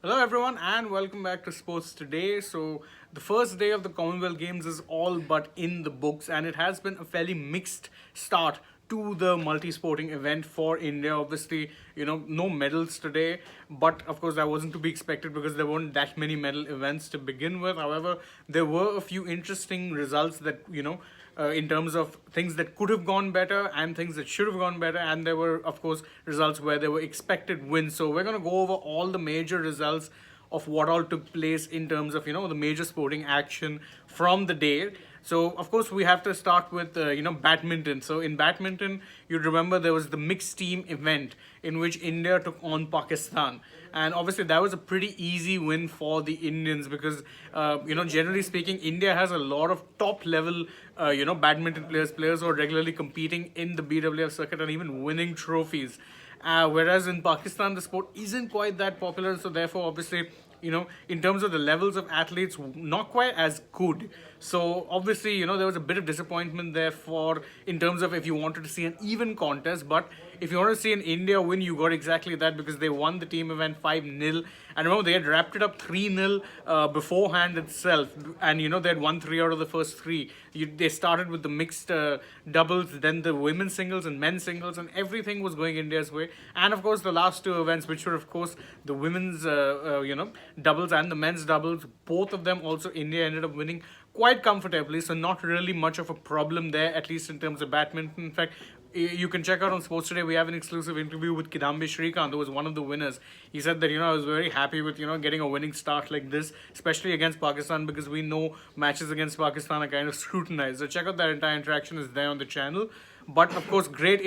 Hello everyone and welcome back to Sports Today. So the first day of the Commonwealth Games is all but in the books and it has been a fairly mixed start to the multi-sporting event for India. Obviously, no medals today, but of course that wasn't to be expected because there weren't that many medal events to begin with. However, there were a few interesting results that, in terms of things that could have gone better and things that should have gone better, and there were of course results where there were expected wins. So we're going to go over all the major results of what all took place in terms of the major sporting action from the day. So of course we have to start with badminton. So in badminton, you remember there was the mixed team event in which India took on Pakistan, and obviously that was a pretty easy win for the Indians because generally speaking, India has a lot of top level badminton players who are regularly competing in the BWF circuit and even winning trophies. Whereas in Pakistan, the sport isn't quite that popular, so therefore, obviously, in terms of the levels of athletes, not quite as good. So obviously, there was a bit of disappointment there for in terms of if you wanted to see an even contest. But if you want to see an India win, you got exactly that because they won the team event 5-0. And remember, they had wrapped it up 3-0 beforehand itself. And, they had won 3 out of the first three. They started with the mixed doubles, then the women's singles and men's singles, and everything was going India's way. And, of course, the last two events, which were, of course, the women's, doubles and the men's doubles, both of them also India ended up winning quite comfortably. So not really much of a problem there, at least in terms of badminton. In fact, you can check out on Sports Today. We have an exclusive interview with Kidambi Shrikant, who was one of the winners. He said that I was very happy with getting a winning start like this, especially against Pakistan, because we know matches against Pakistan are kind of scrutinized. So check out that entire interaction is there on the channel. But of course, great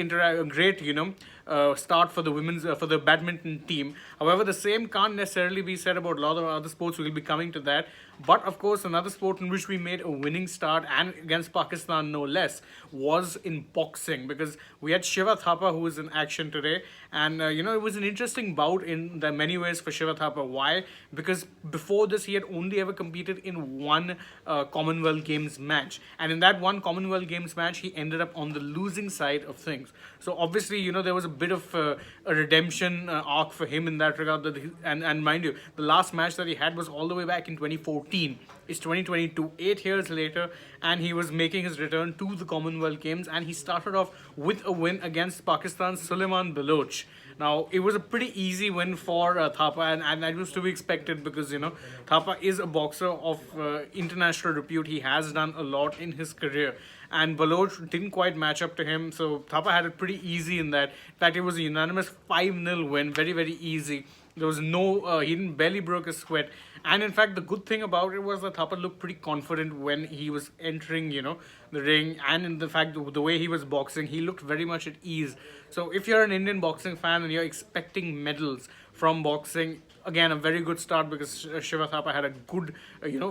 start for the women's for the badminton team. However, the same can't necessarily be said about a lot of other sports. We'll be coming to that. But of course, another sport in which we made a winning start, and against Pakistan no less, was in boxing, because we had Shiva Thapa, who was in action today. And it was an interesting bout in the many ways for Shiva Thapa. Why? Because before this, he had only ever competed in one Commonwealth Games match, and in that one Commonwealth Games match, he ended up on the losing side of things. So obviously, there was a bit of a redemption arc for him in that regard. And mind you, the last match that he had was all the way back in 2014. It's 2022, 8 years later, and he was making his return to the Commonwealth Games, and he started off with a win against Pakistan's Suleiman Baloch. Now, it was a pretty easy win for Thapa, and that was to be expected because, Thapa is a boxer of international repute. He has done a lot in his career, and Baloch didn't quite match up to him, so Thapa had it pretty easy in that. In fact, it was a unanimous 5-0 win, very, very easy. There was no, he didn't barely broke a sweat. And in fact, the good thing about it was that Thapa looked pretty confident when he was entering, the ring. And in the fact, the way he was boxing, he looked very much at ease. So if you're an Indian boxing fan and you're expecting medals from boxing, again, a very good start because Shiva Thapa had a good,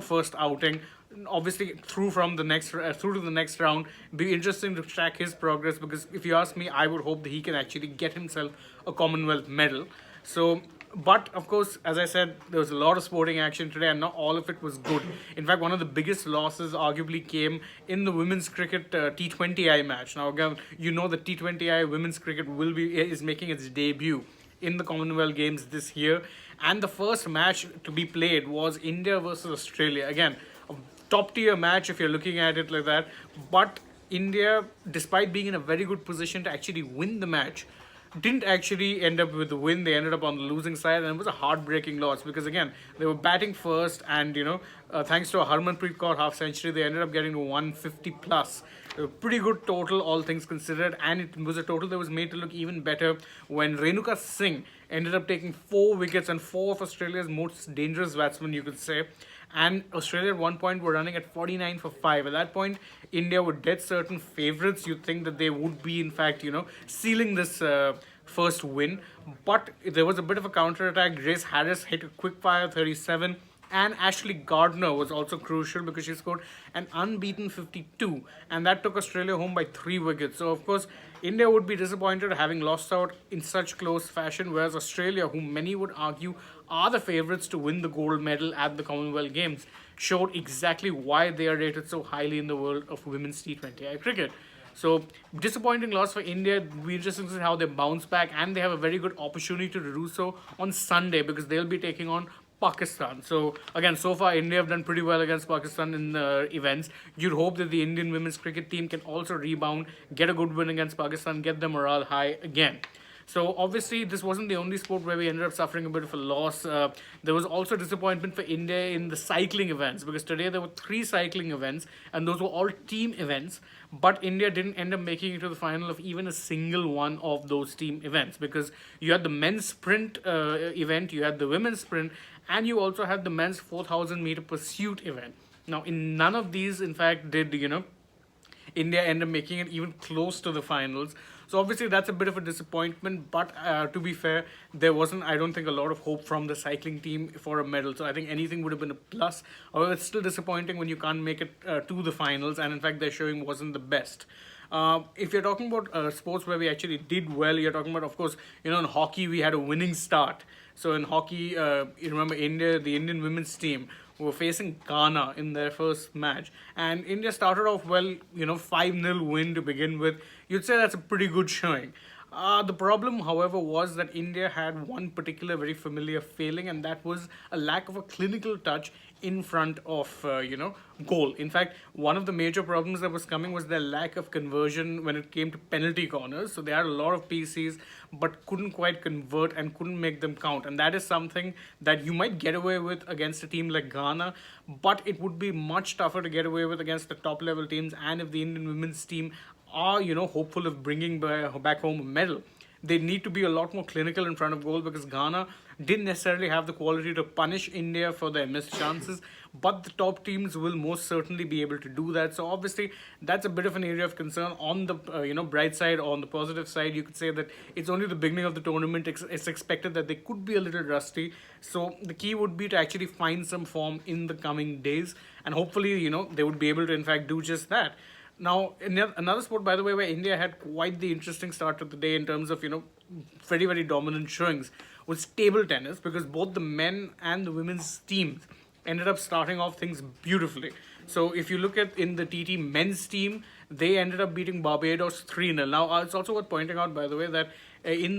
first outing. Obviously, through to the next round, be interesting to track his progress because if you ask me, I would hope that he can actually get himself a Commonwealth medal. So, but of course, as I said, there was a lot of sporting action today, and not all of it was good. In fact, one of the biggest losses arguably came in the women's cricket T20I match. Now, again, the T20I women's cricket is making its debut in the Commonwealth Games this year, and the first match to be played was India versus Australia. Again, a top tier match if you're looking at it like that, but India, despite being in a very good position to actually win the match, didn't actually end up with the win. They ended up on the losing side, and it was a heartbreaking loss because again they were batting first, and thanks to a Harmanpreet Kaur half century, they ended up getting to 150 plus. A pretty good total, all things considered, and it was a total that was made to look even better when Renuka Singh ended up taking 4 wickets, and four of Australia's most dangerous batsmen, you could say. And Australia at one point were running at 49 for 5. At that point, India were dead certain favourites. You'd think that they would be, in fact, sealing this first win. But there was a bit of a counter-attack. Grace Harris hit a quick-fire 37. And Ashley Gardner was also crucial because she scored an unbeaten 52. And that took Australia home by 3 wickets. So, of course, India would be disappointed having lost out in such close fashion, whereas Australia, whom many would argue are the favourites to win the gold medal at the Commonwealth Games, showed exactly why they are rated so highly in the world of women's T20I cricket. So disappointing loss for India. It'll be interesting to see how they bounce back, and they have a very good opportunity to do so on Sunday because they'll be taking on Pakistan. So again, so far India have done pretty well against Pakistan in the events. You'd hope that the Indian women's cricket team can also rebound, get a good win against Pakistan, get the morale high again. So obviously, this wasn't the only sport where we ended up suffering a bit of a loss. There was also disappointment for India in the cycling events because today there were three cycling events, and those were all team events. But India didn't end up making it to the final of even a single one of those team events because you had the men's sprint event, you had the women's sprint, and you also had the men's 4,000-meter pursuit event. Now, in none of these, in fact, did India end up making it even close to the finals. So obviously that's a bit of a disappointment. But to be fair, there wasn't, I don't think, a lot of hope from the cycling team for a medal. So I think anything would have been a plus. However, it's still disappointing when you can't make it to the finals. And in fact, their showing wasn't the best. If you're talking about sports where we actually did well, you're talking about, of course, in hockey, we had a winning start. So in hockey, you remember India, the Indian women's team were facing Ghana in their first match. And India started off well, 5-0 win to begin with. You'd say that's a pretty good showing. The problem, however, was that India had one particular very familiar failing, and that was a lack of a clinical touch in front of, goal. In fact, one of the major problems that was coming was their lack of conversion when it came to penalty corners. So they had a lot of PCs, but couldn't quite convert and couldn't make them count. And that is something that you might get away with against a team like Ghana, but it would be much tougher to get away with against the top level teams. And if the Indian women's team are, hopeful of bringing back home a medal, they need to be a lot more clinical in front of goal because Ghana didn't necessarily have the quality to punish India for their missed chances, but the top teams will most certainly be able to do that. So obviously that's a bit of an area of concern. On the bright side, or on the positive side, you could say that it's only the beginning of the tournament. It's expected that they could be a little rusty. So the key would be to actually find some form in the coming days, and hopefully they would be able to in fact do just that. Now, another sport, by the way, where India had quite the interesting start to the day in terms of, very, very dominant showings was table tennis because both the men and the women's teams ended up starting off things beautifully. So if you look at in the TT men's team, they ended up beating Barbados 3-0. Now, it's also worth pointing out, by the way, that in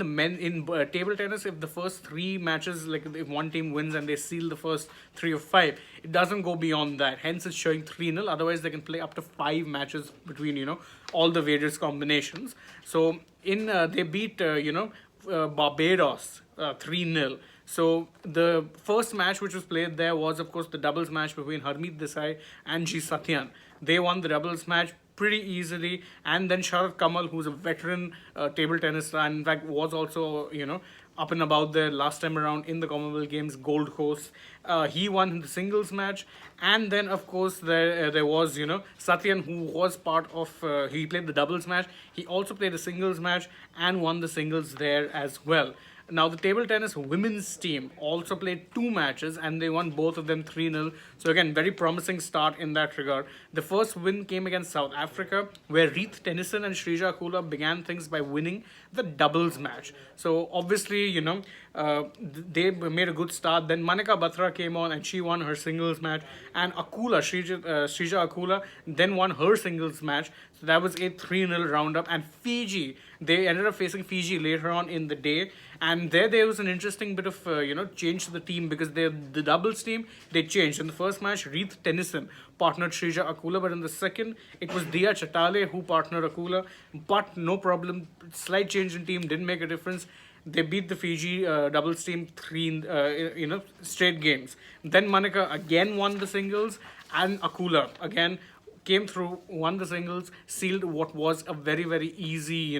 table tennis, if the first three matches, like if one team wins and they seal the first 3 of 5, it doesn't go beyond that. Hence, it's showing 3-0. Otherwise, they can play up to 5 matches between all the various combinations. So they beat Barbados 3-0. So the first match which was played there was, of course, the doubles match between Harmeet Desai and G. Satyan. They won the doubles match pretty easily, and then Sharad Kamal, who's a veteran table tennis star, and in fact was also up and about there last time around in the Commonwealth Games Gold Coast. He won the singles match, and then of course there was Satyan, who was part of he played the doubles match. He also played a singles match and won the singles there as well. Now, the table tennis women's team also played 2 matches and they won both of them 3-0. So again, very promising start in that regard. The first win came against South Africa, where Reith Tennyson and Shrija Akula began things by winning the doubles match. So obviously, they made a good start. Then Manika Batra came on and she won her singles match. And Shrija Akula then won her singles match. So that was a 3-0 roundup. And Fiji, they ended up facing Fiji later on in the day. And there was an interesting bit of, change to the team because the doubles team, they changed. In the first match, Reith Tennyson partnered Shrija Akula, but in the second, it was Dia Chatale who partnered Akula. But no problem, slight change in team didn't make a difference. They beat the Fiji doubles team 3 straight games. Then Manika again won the singles, and Akula again came through, won the singles, sealed what was a very, very easy,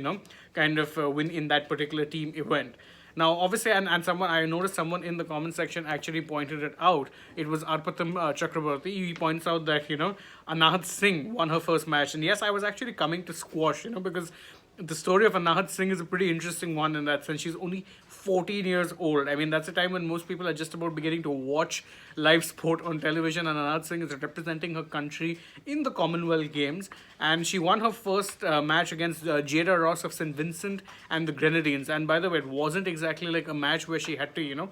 kind of win in that particular team event. Now, obviously, and I noticed someone in the comment section actually pointed it out. It was Arpatam Chakraborty. He points out that, Anahat Singh won her first match. And yes, I was actually coming to squash, because the story of Anahat Singh is a pretty interesting one in that sense. She's only 14 years old. I mean, that's a time when most people are just about beginning to watch live sport on television, and Anahat Singh is representing her country in the Commonwealth Games. And she won her first match against Jada Ross of St. Vincent and the Grenadines. And by the way, it wasn't exactly like a match where she had to,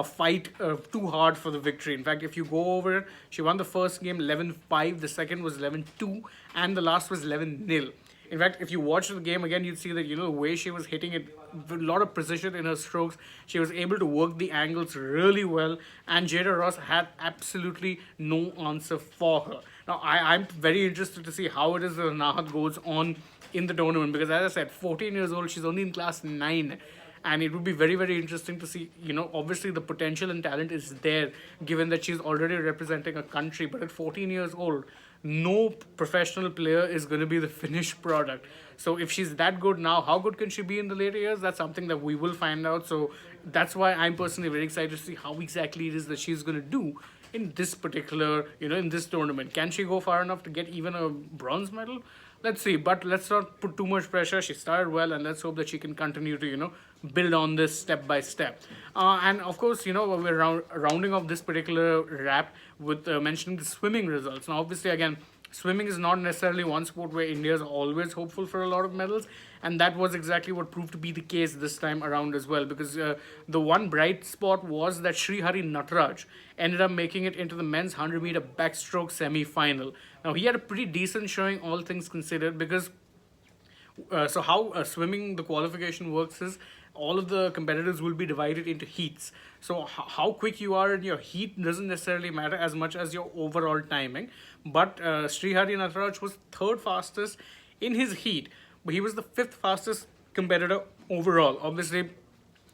fight too hard for the victory. In fact, if you go over it, she won the first game 11-5, the second was 11-2, and the last was 11-0. In fact, if you watch the game again, you'd see that, the way she was hitting it with a lot of precision in her strokes. She was able to work the angles really well, and Jada Ross had absolutely no answer for her. Now, I'm very interested to see how it is that Nahat goes on in the tournament, because, as I said, 14 years old, she's only in class 9. And it would be very, very interesting to see, obviously the potential and talent is there, given that she's already representing a country. But at 14 years old, no professional player is going to be the finished product. So if she's that good now, how good can she be in the later years? That's something that we will find out. So that's why I'm personally very excited to see how exactly it is that she's going to do in this particular, in this tournament. Can she go far enough to get even a bronze medal? Let's see, but let's not put too much pressure. She started well, and let's hope that she can continue to, build on this step by step. And of course, we're rounding off this particular wrap with mentioning the swimming results. Now, obviously, again, swimming is not necessarily one sport where India is always hopeful for a lot of medals, and that was exactly what proved to be the case this time around as well, because the one bright spot was that Srihari Nataraj ended up making it into the men's 100-meter backstroke semi-final. Now, he had a pretty decent showing, all things considered, because so how swimming, the qualification works is all of the competitors will be divided into heats. So how quick you are in your heat doesn't necessarily matter as much as your overall timing. But Srihari Nataraj was third fastest in his heat, but he was the fifth fastest competitor overall. Obviously,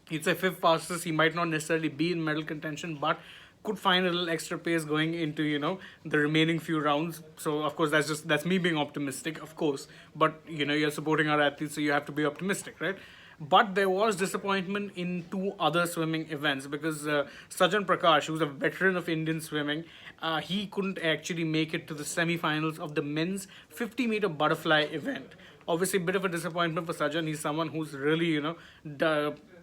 he'd say fifth fastest, he might not necessarily be in medal contention, but could find a little extra pace going into, the remaining few rounds. So of course that's me being optimistic, of course, but you're supporting our athletes, so you have to be optimistic, right? But there was disappointment in two other swimming events, because Sajan Prakash, who's a veteran of Indian swimming, he couldn't actually make it to the semi-finals of the men's 50-meter butterfly event. Obviously, a bit of a disappointment for Sajan. He's someone who's really,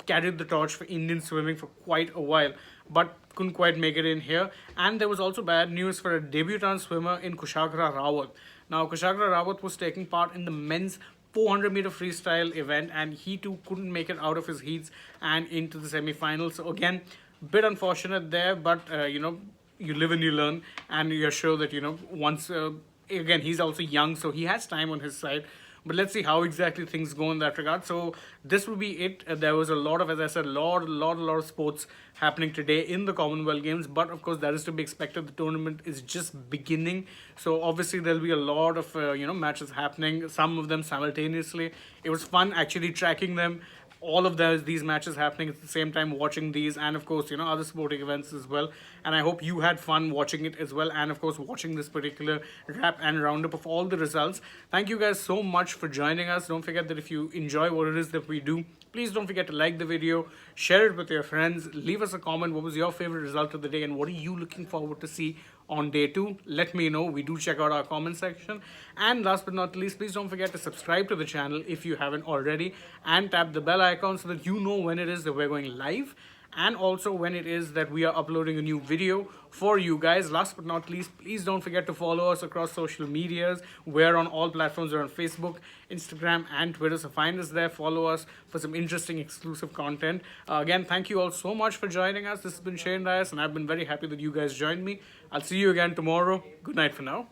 carried the torch for Indian swimming for quite a while, but couldn't quite make it in here. And there was also bad news for a debutant swimmer in Kushagra Rawat. Now, Kushagra Rawat was taking part in the men's 400-meter freestyle event, and he too couldn't make it out of his heats and into the semi-finals. So again, bit unfortunate there, but you live and you learn, and you're sure that once again, he's also young, so he has time on his side. But let's see how exactly things go in that regard. So this will be it. There was a lot of, as I said, a lot of sports happening today in the Commonwealth Games. But of course, that is to be expected. The tournament is just beginning. So obviously, there'll be a lot of, matches happening, some of them simultaneously. It was fun actually tracking them. All of these matches happening at the same time, watching these, and of course, other sporting events as well. And I hope you had fun watching it as well, and of course, watching this particular wrap and roundup of all the results. Thank you guys so much for joining us. Don't forget that if you enjoy what it is that we do, please don't forget to like the video, share it with your friends, leave us a comment. What was your favorite result of the day, and what are you looking forward to see on day 2? Let me know. We do check out our comment section. And last but not least, please don't forget to subscribe to the channel if you haven't already, and tap the bell icon so that you know when it is that we're going live, and also when it is that we are uploading a new video for you guys. Last but not least, please don't forget to follow us across social medias. We're on all platforms. We're on Facebook, Instagram, and Twitter. So find us there, follow us for some interesting exclusive content. Again, thank you all so much for joining us. This has been Shane Dias, and I've been very happy that you guys joined me. I'll see you again tomorrow. Good night for now.